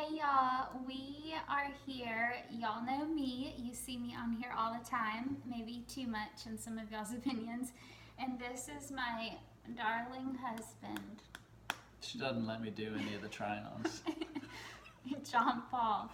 Hey y'all, we are here. Y'all know me. You see me on here all the time, maybe too much in some of y'all's opinions. And this is my darling husband, She doesn't let me do any of the try-ons. John Paul.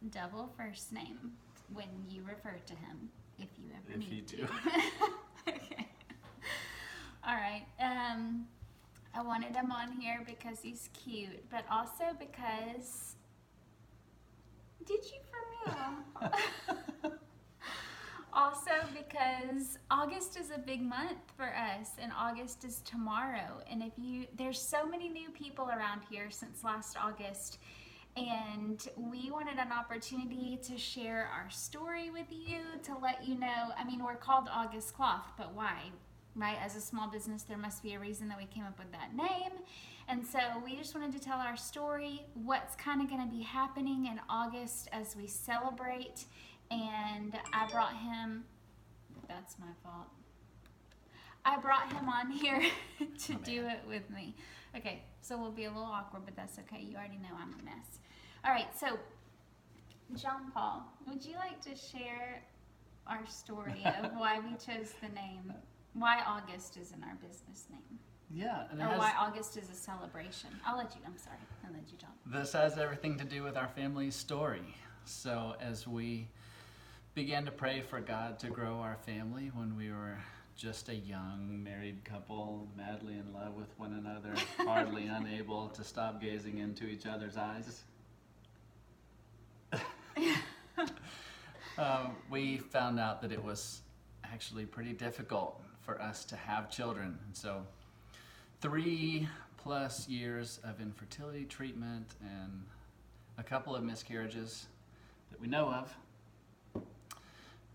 Double first name when you refer to him, if you ever If you need do. to. Okay. All right. I wanted him on here because he's cute, but also because. Did you for real? Also because August is a big month for us, and August is tomorrow. And there's so many new people around here since last August, and we wanted an opportunity to share our story with you, to let you know. I mean, we're called August Cloth, but why? Right? As a small business, there must be a reason that we came up with that name. And so we just wanted to tell our story, what's kind of going to be happening in August as we celebrate. And I brought him, that's my fault. I brought him on here to do it with me. Okay, so we'll be a little awkward, but that's okay. You already know I'm a mess. All right, so John Paul, would you like to share our story of why we chose the name, why August is in our business name? Yeah, and Or why August is a celebration. I'll let you John. this has everything to do with our family's story. So as we began to pray for God to grow our family when we were just a young married couple, madly in love with one another, hardly unable to stop gazing into each other's eyes, we found out that it was actually pretty difficult for us to have children. And so 3+ years of infertility treatment and a couple of miscarriages that we know of,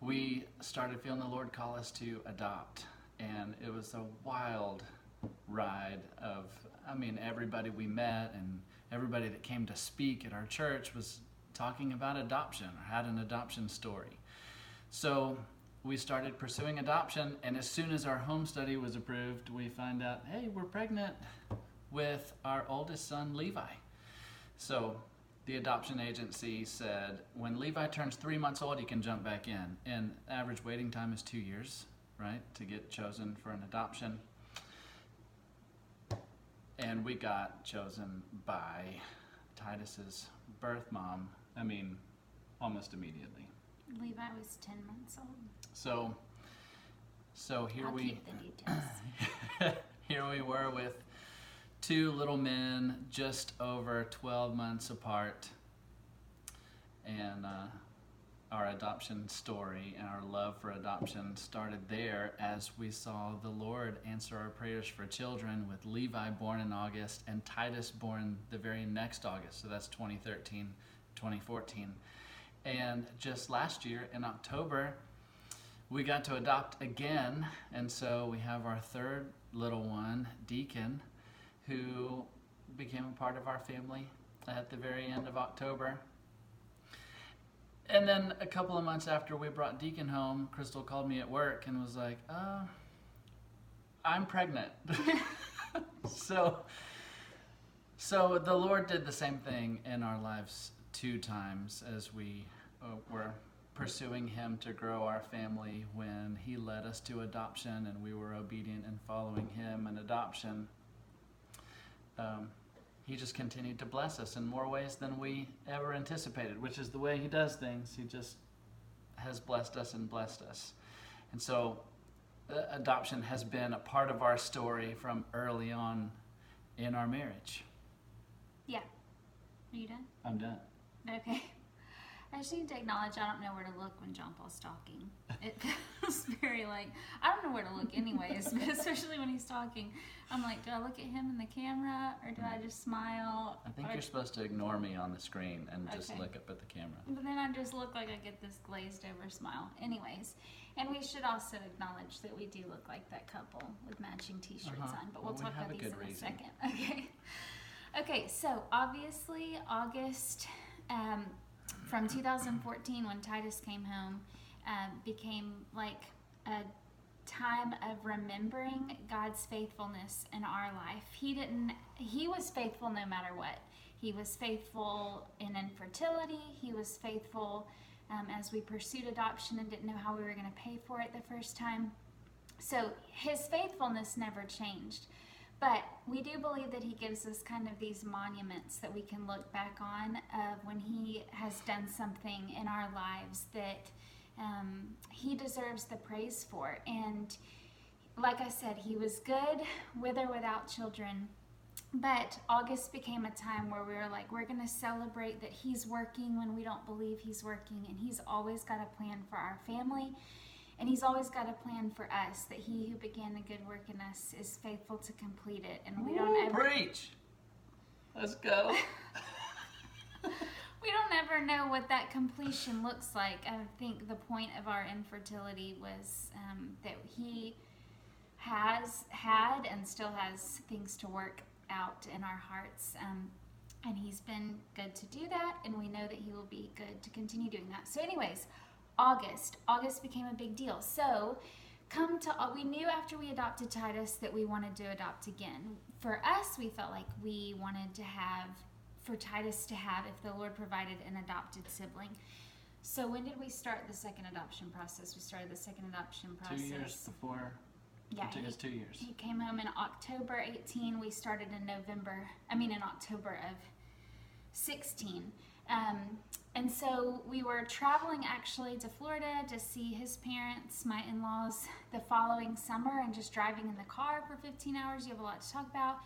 we started feeling the Lord call us to adopt. And it was a wild ride of, everybody we met and everybody that came to speak at our church was talking about adoption or had an adoption story. So we started pursuing adoption, and as soon as our home study was approved, we find out, hey, we're pregnant with our oldest son, Levi. So the adoption agency said, when Levi turns 3 months old, he can jump back in. And average waiting time is 2 years, right, to get chosen for an adoption. And we got chosen by Titus's birth mom, almost immediately. Levi was 10 months old. So here I'll we keep the details. here we were with 2 little men just over 12 months apart, and our adoption story and our love for adoption started there as we saw the Lord answer our prayers for children, with Levi born in August and Titus born the very next August. So that's 2013, 2014. And just last year in October, we got to adopt again, and so we have our 3rd little one, Deacon, who became a part of our family at the very end of October. And then a couple of months after we brought Deacon home, Crystal called me at work and was like, I'm pregnant. So the Lord did the same thing in our lives 2 times as we were pursuing Him to grow our family. When He led us to adoption and we were obedient in following Him in adoption, He just continued to bless us in more ways than we ever anticipated, which is the way He does things. He just has blessed us and blessed us. And so adoption has been a part of our story from early on in our marriage. Yeah. Are you done? I'm done. Okay. I just need to acknowledge I don't know where to look when John Paul's talking. It feels very I don't know where to look anyways, but especially when he's talking. I'm like, do I look at him in the camera or do I just smile? I think you're supposed to ignore me on the screen and just look up at the camera. But then I just look like I get this glazed over smile. Anyways, and we should also acknowledge that we do look like that couple with matching t-shirts on, but we'll talk about these in a second. Okay, so obviously August from 2014, when Titus came home, became like a time of remembering God's faithfulness in our life. He was faithful no matter what. He was faithful in infertility. He was faithful as we pursued adoption and didn't know how we were going to pay for it the first time. So his faithfulness never changed. But we do believe that he gives us kind of these monuments that we can look back on of when he has done something in our lives that he deserves the praise for. And like I said, he was good with or without children. But August became a time where we were like, we're going to celebrate that he's working when we don't believe he's working. And he's always got a plan for our family. And he's always got a plan for us, that he who began a good work in us is faithful to complete it. And we don't ever... Preach! Let's go. We don't ever know what that completion looks like. I think the point of our infertility was that he has had and still has things to work out in our hearts. And he's been good to do that, and we know that he will be good to continue doing that. So anyways, August became a big deal. So we knew after we adopted Titus that we wanted to adopt again. For us, we felt like we wanted to have, for Titus to have, if the Lord provided, an adopted sibling. So when did we start the second adoption process? We started the second adoption process 2 years before. Yeah, it took us 2 years. He came home in October 18. We started in October of 16. And so we were traveling actually to Florida to see his parents, my in-laws, the following summer, and just driving in the car for 15 hours. You have a lot to talk about.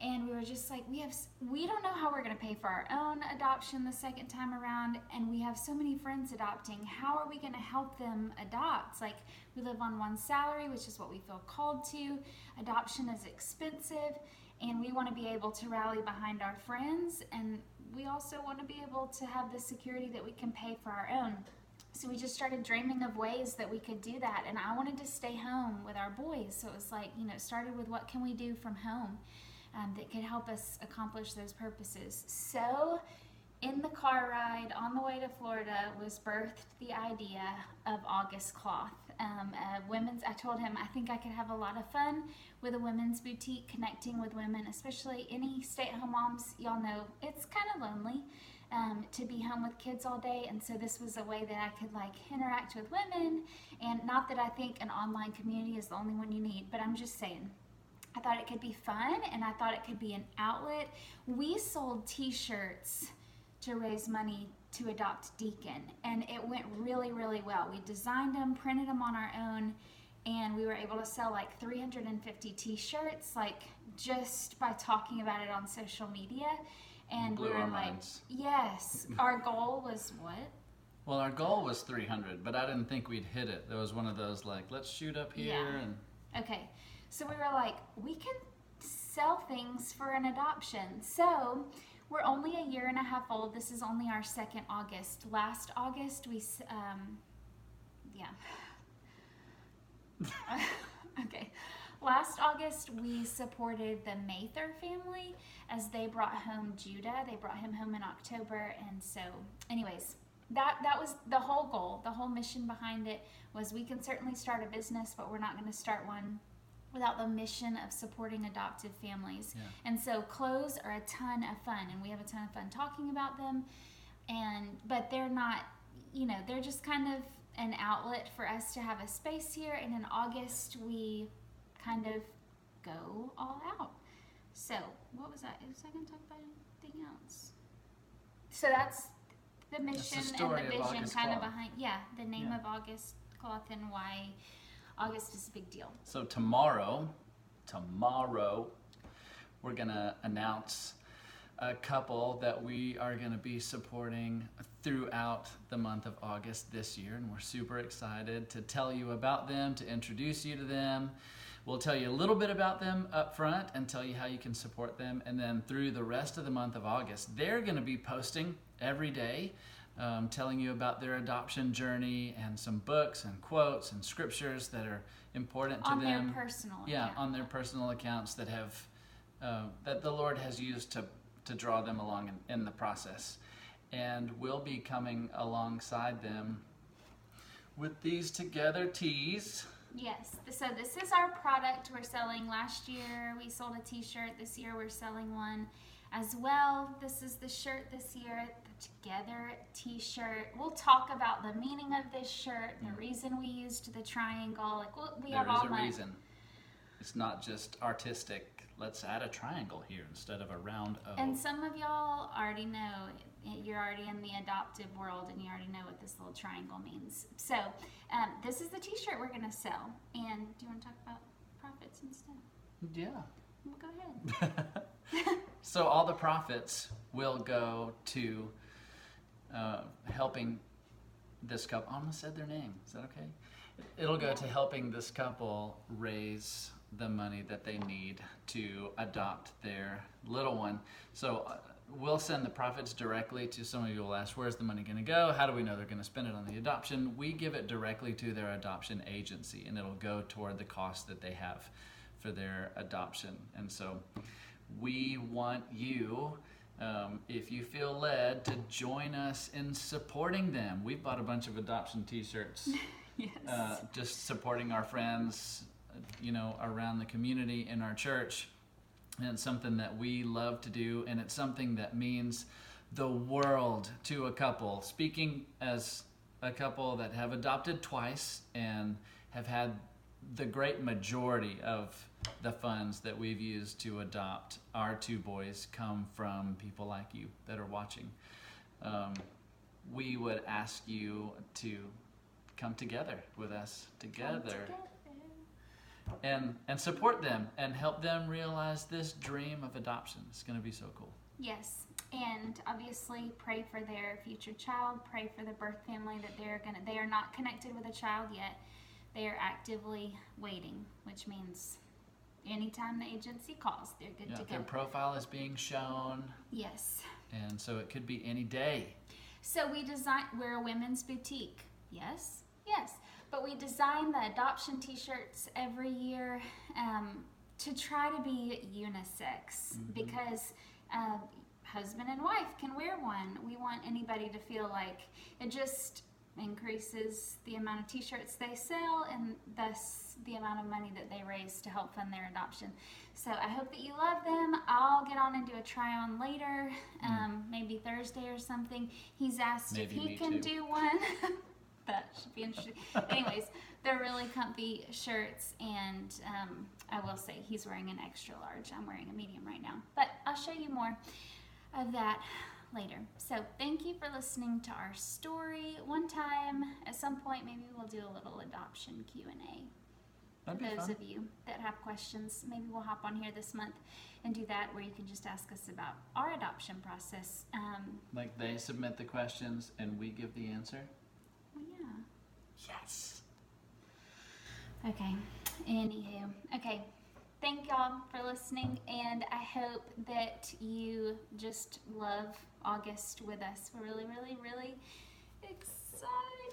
And we were just like, we don't know how we're going to pay for our own adoption the second time around. And we have so many friends adopting. How are we going to help them adopt? Like, we live on one salary, which is what we feel called to. Adoption is expensive. And we want to be able to rally behind our friends. And we also want to be able to have the security that we can pay for our own. So we just started dreaming of ways that we could do that. And I wanted to stay home with our boys. So it was like, it started with what can we do from home that could help us accomplish those purposes. So in the car ride on the way to Florida was birthed the idea of August Cloth. I told him I think I could have a lot of fun with a women's boutique, connecting with women, especially any stay-at-home moms. Y'all know it's kind of lonely to be home with kids all day, and so this was a way that I could interact with women. And not that I think an online community is the only one you need, but I'm just saying, I thought it could be fun, and I thought it could be an outlet. We sold t-shirts to raise money to adopt Deacon, and it went really, really well. We designed them, printed them on our own, and we were able to sell 350 t-shirts just by talking about it on social media. And Blew we were our like, minds. yes, our goal was what? Well, our goal was 300, but I didn't think we'd hit it. There was one of those let's shoot up here. Yeah. And Okay, so we were like, we can sell things for an adoption. So we're only a year and a half old. This is only our second August. Last August, okay. Last August, we supported the Mather family as they brought home Judah. They brought him home in October. And so, anyways, that was the whole goal. The whole mission behind it was we can certainly start a business, but we're not going to start one without the mission of supporting adoptive families. Yeah. And so clothes are a ton of fun, and we have a ton of fun talking about them. But they're not, they're just kind of an outlet for us to have a space here. And in August, we kind of go all out. So what was that? Was I going to talk about anything else? So that's the mission and story the of vision August kind of Cloth. behind, the name of August Cloth and why August is a big deal. So tomorrow, we're gonna announce a couple that we are gonna be supporting throughout the month of August this year, and we're super excited to tell you about them, to introduce you to them. We'll tell you a little bit about them up front and tell you how you can support them, and then through the rest of the month of August, they're gonna be posting every day, telling you about their adoption journey and some books and quotes and scriptures that are important to On them. their personal Yeah, account. on their personal accounts that have that the Lord has used to draw them along in the process. And we'll be coming alongside them with these together tees Yes. So this is our product we're selling. Last year we sold a t-shirt. This year we're selling one as well. This is the shirt this year, the Together t-shirt. We'll talk about the meaning of this shirt, the reason we used the triangle. Like we There have is all a my reason. It's not just artistic. Let's add a triangle here instead of a round O. And some of y'all already know, you're already in the adoptive world and you already know what this little triangle means. So this is the t-shirt we're going to sell. And do you want to talk about profits and stuff? Yeah. Well, go ahead. So all the profits will go to helping this couple. I almost said their name. Is that okay? It'll go to helping this couple raise the money that they need to adopt their little one. So we'll send the profits directly to, some of you will ask, where's the money going to go? How do we know they're going to spend it on the adoption? We give it directly to their adoption agency, and it'll go toward the cost that they have for their adoption. And so we want you, if you feel led, to join us in supporting them. We've bought a bunch of adoption t-shirts. Yes. Just supporting our friends, around the community in our church. And it's something that we love to do, and it's something that means the world to a couple. Speaking as a couple that have adopted twice and have had the great majority of the funds that we've used to adopt our two boys come from people like you that are watching. We would ask you to come together with us together. And support them and help them realize this dream of adoption. It's going to be so cool. Yes, and obviously pray for their future child. Pray for the birth family that they are not connected with a child yet. They are actively waiting, which means anytime the agency calls, they're good to go. Their profile is being shown. Yes. And so it could be any day. So we're a women's boutique. Yes. But we design the adoption t-shirts every year to try to be unisex, because husband and wife can wear one. We want anybody to feel like it just increases the amount of t-shirts they sell and thus the amount of money that they raise to help fund their adoption. So I hope that you love them. I'll get on and do a try on later, maybe Thursday or something. He's asked if he can do one. That should be interesting. Anyways, they're really comfy shirts, and I will say he's wearing an extra large. I'm wearing a medium right now, but I'll show you more of that later. So thank you for listening to our story. One time, at some point, maybe we'll do a little adoption Q&A. That'd be Those fun. of you that have questions, maybe we'll hop on here this month and do that, where you can just ask us about our adoption process. Like they submit the questions and we give the answer. Well, yeah. Yes. Okay. Anywho. Okay. Thank y'all for listening, and I hope that you just love August with us. We're really, really, really excited.